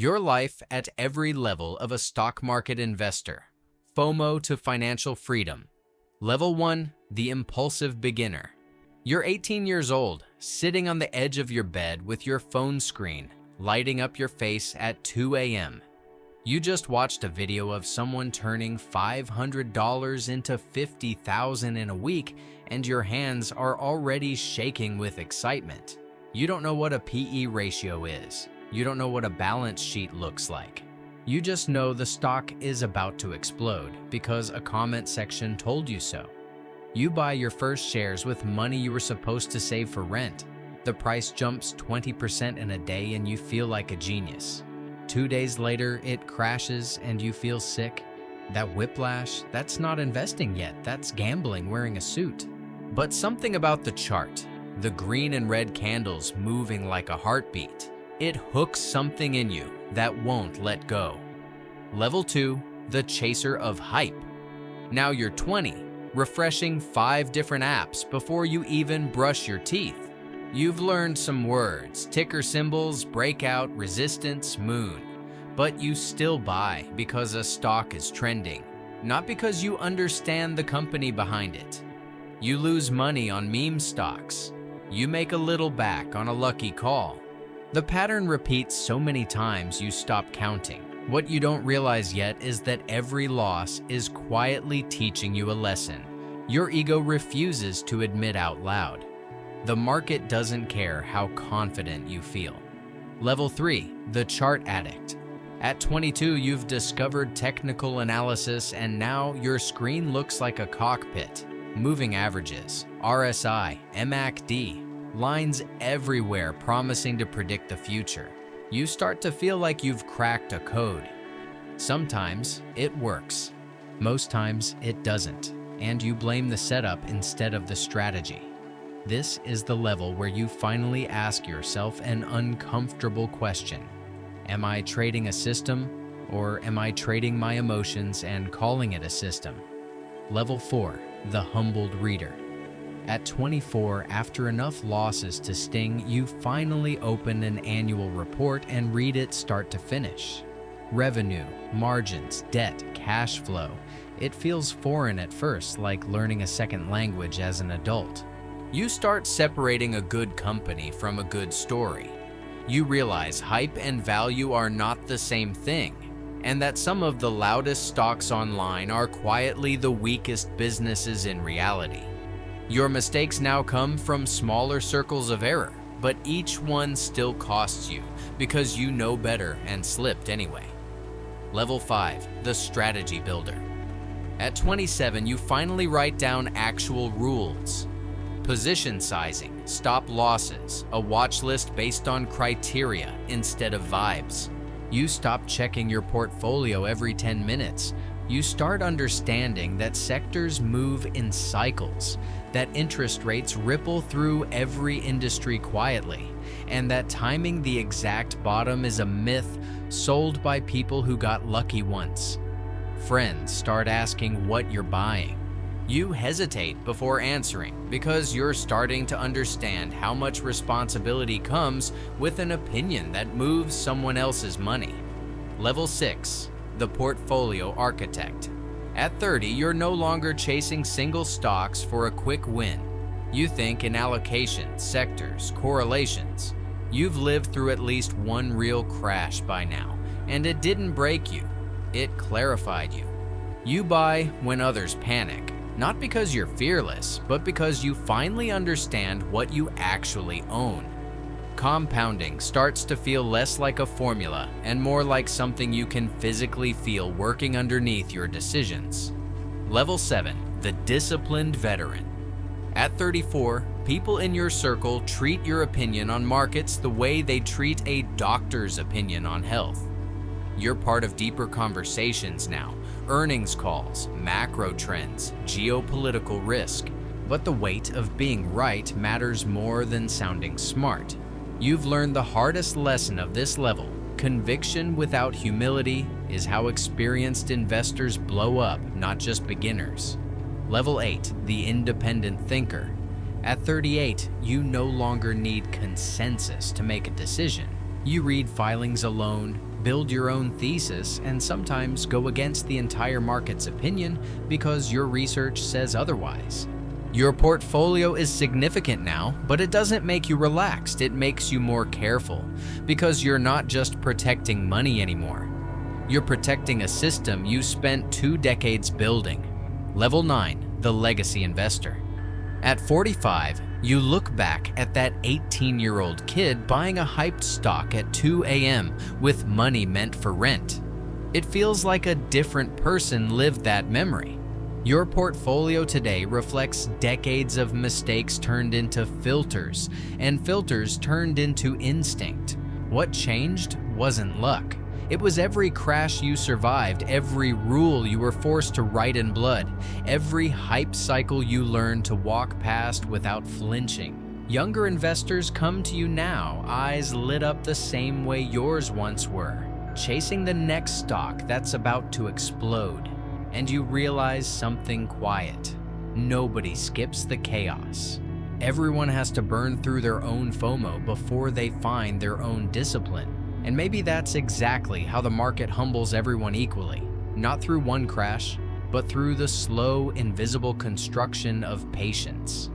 Your life at every level of a stock market investor. FOMO to financial freedom. Level 1, the impulsive beginner. You're 18 years old, sitting on the edge of your bed with your phone screen, lighting up your face at 2 a.m. You just watched a video of someone turning $500 into $50,000 in a week, and your hands are already shaking with excitement. You don't know what a PE ratio is. You don't know what a balance sheet looks like. You just know the stock is about to explode because a comment section told you so. You buy your first shares with money you were supposed to save for rent. The price jumps 20% in a day and you feel like a genius. 2 days later, it crashes and you feel sick. That whiplash, that's not investing yet, that's gambling wearing a suit. But something about the chart, the green and red candles moving like a heartbeat, it hooks something in you that won't let go. Level 2, the chaser of hype. Now you're 20, refreshing 5 different apps before you even brush your teeth. You've learned some words, ticker symbols, breakout, resistance, moon. But you still buy because a stock is trending, not because you understand the company behind it. You lose money on meme stocks. You make a little back on a lucky call. The pattern repeats so many times you stop counting. What you don't realize yet is that every loss is quietly teaching you a lesson your ego refuses to admit out loud. The market doesn't care how confident you feel. Level 3, the chart addict. At 22, you've discovered technical analysis and now your screen looks like a cockpit. Moving averages, RSI, MACD, lines everywhere promising to predict the future. You start to feel like you've cracked a code. Sometimes it works. Most times it doesn't, and you blame the setup instead of the strategy. This is the level where you finally ask yourself an uncomfortable question. Am I trading a system, or am I trading my emotions and calling it a system? Level 4, the humbled reader. At 24, after enough losses to sting, you finally open an annual report and read it start to finish. Revenue, margins, debt, cash flow. It feels foreign at first, like learning a second language as an adult. You start separating a good company from a good story. You realize hype and value are not the same thing, and that some of the loudest stocks online are quietly the weakest businesses in reality. Your mistakes now come from smaller circles of error, but each one still costs you because you know better and slipped anyway. Level 5, the strategy builder. At 27, you finally write down actual rules. Position sizing, stop losses, a watch list based on criteria instead of vibes. You stop checking your portfolio every 10 minutes. You start understanding that sectors move in cycles, that interest rates ripple through every industry quietly, and that timing the exact bottom is a myth sold by people who got lucky once. Friends start asking what you're buying. You hesitate before answering because you're starting to understand how much responsibility comes with an opinion that moves someone else's money. Level 6, the portfolio architect. At 30, you're no longer chasing single stocks for a quick win. You think in allocations, sectors, correlations. You've lived through at least one real crash by now, and it didn't break you. It clarified you. You buy when others panic, not because you're fearless, but because you finally understand what you actually own. Compounding starts to feel less like a formula and more like something you can physically feel working underneath your decisions. Level 7, the disciplined veteran. At 34, people in your circle treat your opinion on markets the way they treat a doctor's opinion on health. You're part of deeper conversations now, earnings calls, macro trends, geopolitical risk. But the weight of being right matters more than sounding smart. You've learned the hardest lesson of this level. Conviction without humility is how experienced investors blow up, not just beginners. Level 8, the independent thinker. At 38, you no longer need consensus to make a decision. You read filings alone, build your own thesis, and sometimes go against the entire market's opinion because your research says otherwise. Your portfolio is significant now, but it doesn't make you relaxed. It makes you more careful because you're not just protecting money anymore. You're protecting a system you spent 2 decades building. Level 9, the legacy investor. At 45, you look back at that 18-year-old kid buying a hyped stock at 2 a.m. with money meant for rent. It feels like a different person lived that memory. Your portfolio today reflects decades of mistakes turned into filters, and filters turned into instinct. What changed wasn't luck. It was every crash you survived, every rule you were forced to write in blood, every hype cycle you learned to walk past without flinching. Younger investors come to you now, eyes lit up the same way yours once were, chasing the next stock that's about to explode. And you realize something quiet. Nobody skips the chaos. Everyone has to burn through their own FOMO before they find their own discipline. And maybe that's exactly how the market humbles everyone equally, not through one crash, but through the slow, invisible construction of patience.